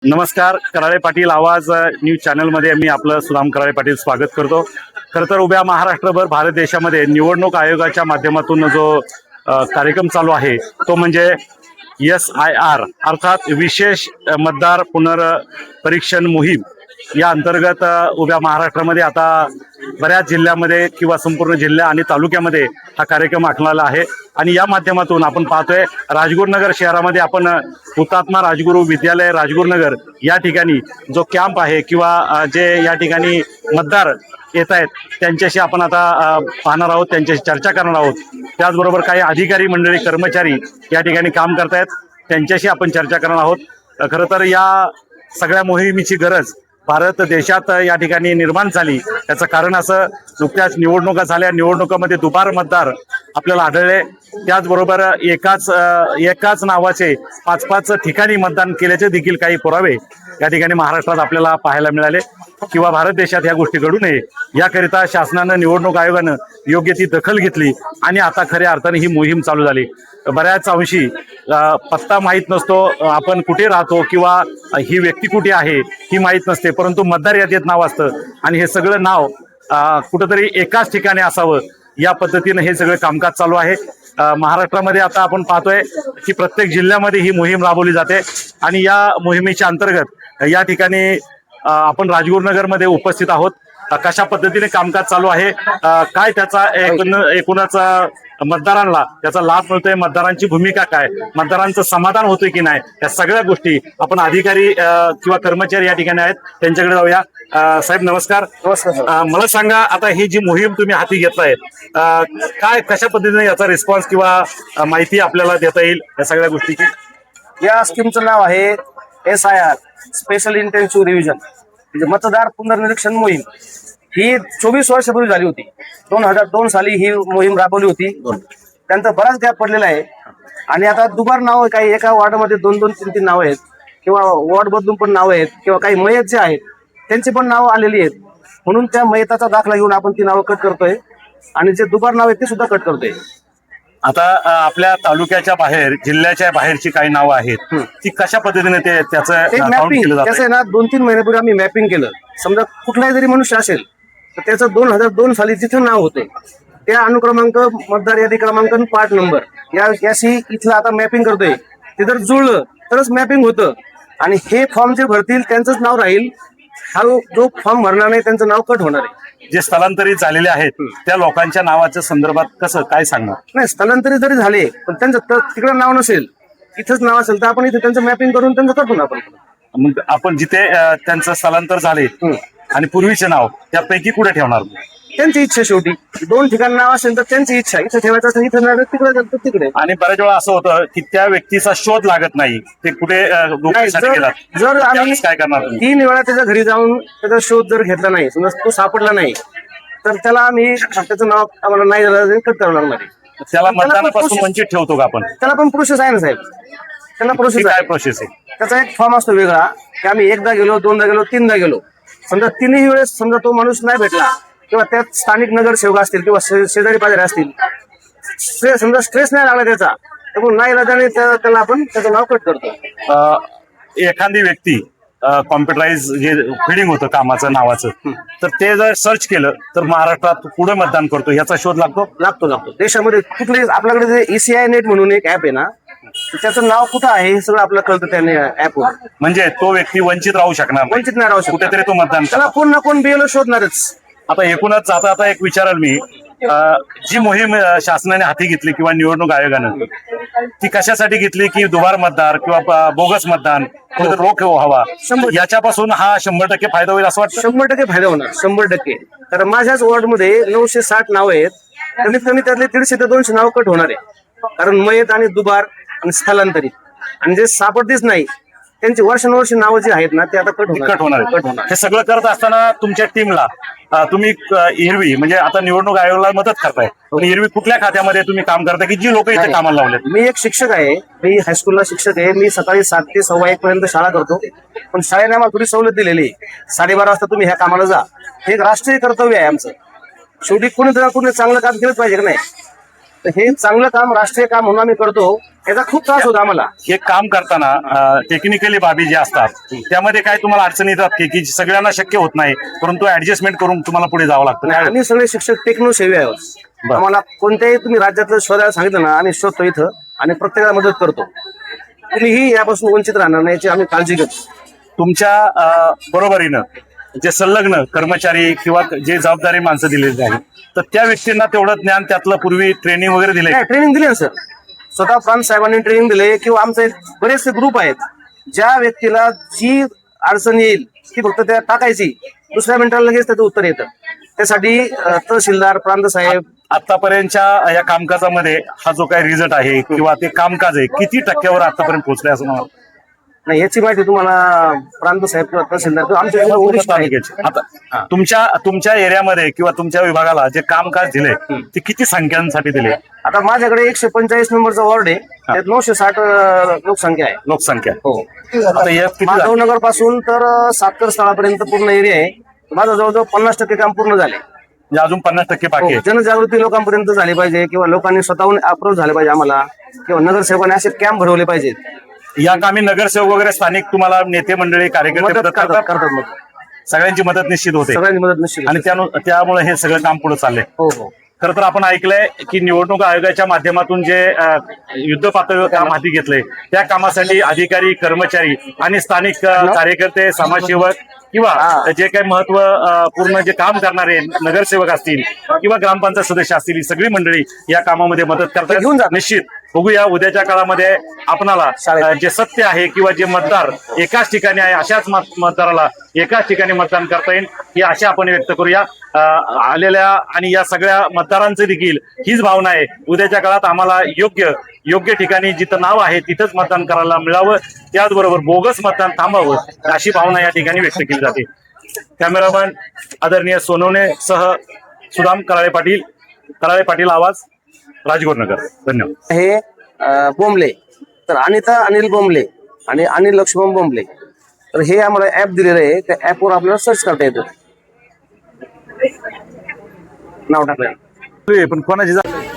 नमस्कार. कराळे पाटील आवाज न्यूज चॅनलमध्ये मी आपलं सुदाम कराळे पाटील स्वागत करतो. खरं तर उभ्या महाराष्ट्रभर भारत देशामध्ये निवडणूक आयोगाच्या माध्यमातून जो कार्यक्रम चालू आहे तो म्हणजे SIR अर्थात विशेष मतदार पुनर्परीक्षण मोहीम. या अंतर्गत उभ्या महाराष्ट्रामध्ये आता बऱ्याच जिल्ह्यामध्ये किंवा संपूर्ण जिल्हा आणि तालुक्यामध्ये हा कार्यक्रम आखलेला आहे. आणि या माध्यमातून आपण पाहतोय राजगुरुनगर शहरामध्ये आपण हुतात्मा राजगुरू विद्यालय राजगुरुनगर या ठिकाणी जो कॅम्प आहे किंवा जे या ठिकाणी मतदार येत आहेत त्यांच्याशी आपण आता पाहणार आहोत, त्यांच्याशी चर्चा करणार आहोत. त्याचबरोबर काही अधिकारी मंडळी कर्मचारी या ठिकाणी काम करतायत त्यांच्याशी आपण चर्चा करणार आहोत. खरं तर या सगळ्या मोहिमेची गरज भारत देशात या ठिकाणी निर्माण झाली. त्याचं कारण असं नुकत्याच निवडणुका झाल्या, निवडणुकामध्ये दुबार मतदार आपल्याला आढळले. त्याचबरोबर एकाच नावाचे 5-5 ठिकाणी मतदान केल्याचे देखील काही पुरावे या ठिकाणी महाराष्ट्रात आपल्याला पाहायला मिळाले. किंवा भारत देशात ह्या गोष्टी घडू नये याकरिता शासनानं निवडणूक आयोगानं योग्य ती दखल घेतली आणि आता खऱ्या अर्थाने ही मोहीम चालू झाली. बऱ्याच अंशी पत्ता माहीत नसतो, आपण कुठे राहतो किंवा ही व्यक्ती कुठे आहे ही माहीत नसते, परंतु मतदार यादीत नाव असतं आणि हे सगळं नाव कुठंतरी एकाच ठिकाणी असावं या पद्धतीनं हे सगळं कामकाज चालू आहे. महाराष्ट्रामध्ये आता आपण पाहतोय की प्रत्येक जिल्ह्यामध्ये ही मोहीम राबवली जाते आणि या मोहिमेच्या अंतर्गत या ठिकाणी आपण राजगुरुनगरमध्ये उपस्थित आहोत. कशा पद्धतीने कामकाज चालू आहे, काय त्याचा एकूणच मतदारांना त्याचा लाभ मिळतोय, मतदारांची भूमिका काय, मतदारांचं समाधान होतंय की नाही, या सगळ्या गोष्टी आपण अधिकारी किंवा कर्मचारी या ठिकाणी आहेत त्यांच्याकडे जाऊया. साहेब नमस्कार. मला सांगा, आता ही जी मोहीम तुम्ही हाती घेतलाय काय कशा पद्धतीने याचा रिस्पॉन्स किंवा माहिती आपल्याला देता येईल या सगळ्या गोष्टीची? या स्कीमचं नाव आहे SIR स्पेशल इंटेन्सिव्ह रिव्हिजन, म्हणजे मतदार पुनर्निरीक्षण मोहीम. ही 24 वर्षापूर्वी झाली होती. 2002 साली ही मोहीम राबवली होती. त्यांचा बराच गॅप पडलेला आहे आणि आता दुबार नाव काही एका वॉर्डमध्ये 2-2, 3-3 नावं आहेत किंवा वॉर्ड बदलून पण नावं आहेत किंवा काही मयत जे आहेत त्यांची पण नावं आलेली आहेत. म्हणून त्या मयताचा दाखला घेऊन आपण ती नावं कट करतोय आणि जे दुबार नाव आहेत ते सुद्धा कट करतोय. आता आपल्या तालुक्याच्या बाहेर जिल्ह्याच्या बाहेरची काही नावं आहेत ती कशा पद्धतीने त्याचं मॅपिंग त्याचं आहे ना 2-3 महिन्यापूर्वी आम्ही मॅपिंग केलं. समजा कुठलाही जरी मनुष्य असेल तर त्याचं 2002 साली जिथं नाव होते त्या अनुक्रमांक, मतदार यादी क्रमांक, पार्ट नंबर याशी इथलं आता मॅपिंग करतोय. ते जर जुळलं तरच मॅपिंग होतं आणि हे फॉर्म जे भरतील त्यांचंच नाव राहील. हा जो फॉर्म भरणार नाही त्यांचं नाव कट होणार आहे. जे स्थलांतरित झालेले आहेत त्या लोकांच्या नावाच्या संदर्भात कसं काय सांगणार? नाही, स्थलांतरित जरी झाले पण त्यांचं तिकडं नाव नसेल, इथंच नाव असेल तर आपण इथे त्यांचं मॅपिंग करून त्यांचं करतो ना आपण. मग आपण जिथे त्यांचं स्थलांतर झाले आणि पूर्वीचे नाव त्यापैकी कुठे ठेवणार? त्यांची इच्छा. शेवटी 2 ठिकाणी नाव असेल तर त्यांची इच्छा, इथं ठेवायचं असेल इथं नाही तिकडे तिकडे. आणि बऱ्याच वेळा असं होतं की त्या व्यक्तीचा शोध लागत नाही, ते कुठे जर आम्ही काय करणार? 3 वेळा त्याच्या घरी जाऊन त्याचा शोध जर घेतला नाही, समजा तो सापडला नाही तर त्याला आम्ही त्याचं नाव आम्हाला नाही झालं कट करणार नाही. त्याला मतदानापासून वंचित ठेवतो का आपण? त्याला पण प्रोसेस आहे ना साहेब, त्याला प्रोसेस काय प्रोसेस आहे? त्याचा एक फॉर्म असतो वेगळा की आम्ही 1दा गेलो, 2दा गेलो, 3दा गेलो. समजा 3ही वेळेस समजा तो माणूस नाही भेटला किंवा त्यात स्थानिक नगरसेवक असतील किंवा शेजारी पाजारी असतील, समजा स्ट्रेस नाही लागला त्याचा तर नाही लागल्याने त्याला आपण त्याचं नाव कट करतो. एखादी व्यक्ती कॉम्प्युटराइज जे फिडिंग होतं कामाचं नावाचं तर ते जर सर्च केलं तर महाराष्ट्रात पुढे मतदान करतो याचा शोध लागतो. देशामध्ये कुठले आपल्याकडे जे ECI नेट म्हणून एक ऍप आहे ना, त्याचं नाव कुठं आहे हे सगळं आपल्याला कळतं त्याने ऍपवर. म्हणजे तो व्यक्ती वंचित राहू शकणार, वंचित नाही राहू शकत, कुठेतरी तो मतदान. त्याला कोण ना कोण BLO शोधणारच. आता एकूणच जाता एक विचाराल मी, जी मोहीम शासनाने हाती घेतली किंवा निवडणूक आयोगानं ती कशासाठी घेतली की दुबार मतदार किंवा बोगस मतदान रोख व्हावा, याच्यापासून हा 100% फायदा होईल असं वाटतं? 100% फायदा होणार, 100%. तर माझ्याच वॉर्डमध्ये 960 नावं आहेत, कमीत कमी त्यातले 150 ते 200 नाव कट होणार आहे. कारण मयत आणि दुबार आणि स्थलांतरित आणि जे सापडतेच नाही त्यांची वर्षानुवर्ष नावं जी आहेत ना ते आता कट होणार. हे सगळं करत असताना तुमच्या टीमला तुम्ही एरवी म्हणजे आता निवडणूक आयोगाला मदत करताय, पण एरवी कुठल्या खात्यामध्ये तुम्ही काम करताय की जी लोक इथे कामाला लावलेत? मी एक शिक्षक आहे, मी हायस्कूलला शिक्षक आहे. मी सकाळी 7 ते 1:15 पर्यंत शाळा करतो, पण शाळेने आम्हाला थोडी सवलत दिलेली आहे. 12:30 वाजता तुम्ही ह्या कामाला जा. हे एक राष्ट्रीय कर्तव्य आहे आमचं. शेवटी कोणी चांगलं काम केलंच पाहिजे की नाही. तर हे चांगलं काम, राष्ट्रीय काम म्हणून आम्ही करतो. याचा खूप त्रास होता आम्हाला. हे काम करताना टेक्निकली बाबी जे असतात त्यामध्ये काय तुम्हाला अडचणी येतात की सगळ्यांना शक्य होत नाही, परंतु ऍडजस्टमेंट करून तुम्हाला पुढे जावं लागतं? आणि आम्ही सगळे शिक्षक टेक्नो सेवी आहोत. आम्हाला कोणत्याही तुम्ही राज्यातलं शोधायला सांगितलं ना, आम्ही शोधतो इथं आणि प्रत्येकाला मदत करतो. कुणीही यापासून वंचित राहणार नाही याची आम्ही काळजी घेतो. तुमच्या बरोबरीनं जे संलग्न कर्मचारी किंवा जे जबाबदारी माणसं दिलेली आहेत, तर त्या व्यक्तींना तेवढं ज्ञान त्यातलं पूर्वी ट्रेनिंग वगैरे दिले? ट्रेनिंग दिली ना सर, स्वतः प्रांत साहेबांनी ट्रेनिंग दिले. किंवा आमचे बरेचसे ग्रुप आहेत, ज्या व्यक्तीला जी अडचण येईल ती फक्त त्या टाकायची, दुसऱ्या मिनिटाला लगेच त्याचं उत्तर येतं. त्यासाठी तहसीलदार, प्रांत साहेब. आतापर्यंतच्या या कामकाजामध्ये हा जो काही रिझल्ट आहे किंवा ते कामकाज आहे, किती टक्क्यावर आतापर्यंत पोहोचले असं मला? नाही, याची माहिती तुम्हाला प्रांत साहेब किंवा तहसीलदार किंवा आमच्या वरिष्ठ आहेत. आता तुमच्या एरियामध्ये किंवा तुमच्या विभागाला जे कामकाज दिले ते किती संख्यांसाठी दिले? आता माझ्याकडे 145 नंबरचा वॉर्ड आहे, त्यात 960 लोकसंख्या आहे. लोकसंख्या हो. आता या किती माधवनगर पासून तर सातकर स्थळापर्यंत पूर्ण एरिया आहे. माझं जवळजवळ 50% काम पूर्ण झाले. म्हणजे अजून 50% बाकी आहे. जनजागृती लोकांपर्यंत झाली पाहिजे, किंवा लोकांनी स्वतःहून अप्रोच झाले पाहिजे आम्हाला, किंवा नगरसेवकांनी असे कॅम्प भरवले पाहिजेत. या कामी नगरसेवक वगैरे स्थानिक तुम्हाला नेते मंडळी कार्यकर्ते मदत मदत करतात. करतात? सगळ्यांची मदत निश्चित होते सगळ्यांची मदत निश्चित. आणि त्यामुळे हे सगळं काम पुढे चाललंय. हो हो. खरं तर आपण ऐकलंय की निवडणूक आयोगाच्या माध्यमातून जे युद्ध पातळीवर काम हाती घेतलंय, त्या कामासाठी अधिकारी, कर्मचारी आणि स्थानिक कार्यकर्ते, समाजसेवक किंवा जे काही पूर्ण जे काम करणारे नगरसेवक असतील किंवा ग्रामपंचायत सदस्य असतील, ही सगळी मंडळी या कामामध्ये मदत करतात. निश्चित बघूया उद्याच्या काळामध्ये आपणाला जे सत्य आहे किंवा जे मतदार एकाच ठिकाणी आहे, अशाच मतदाराला एकाच ठिकाणी मतदान करता येईल, ही आशा आपण व्यक्त करूया. आलेल्या आणि या सगळ्या मतदारांचे देखील हीच भावना आहे, उद्याच्या काळात आम्हाला योग्य ठिकाणी जिथं नाव आहे तिथंच मतदान करायला मिळावं, त्याचबरोबर बोगस मतदान थांबावं, अशी भावना या ठिकाणी व्यक्त केली जाते. कॅमेरामॅन आदरणीय सोनवणे सह सुदाम कराळे पाटील आवाज, राजगुरुनगर. धन्यवाद. हे बोंबले, तर अनिता अनिल बोंबले आणि अनिल लक्ष्मण बोंबले, तर हे आम्हाला ऍप दिलेलं आहे. त्या ऍपवर आपल्याला सर्च करता येतं, नाव टाकलं. पण कोणाची सरांनी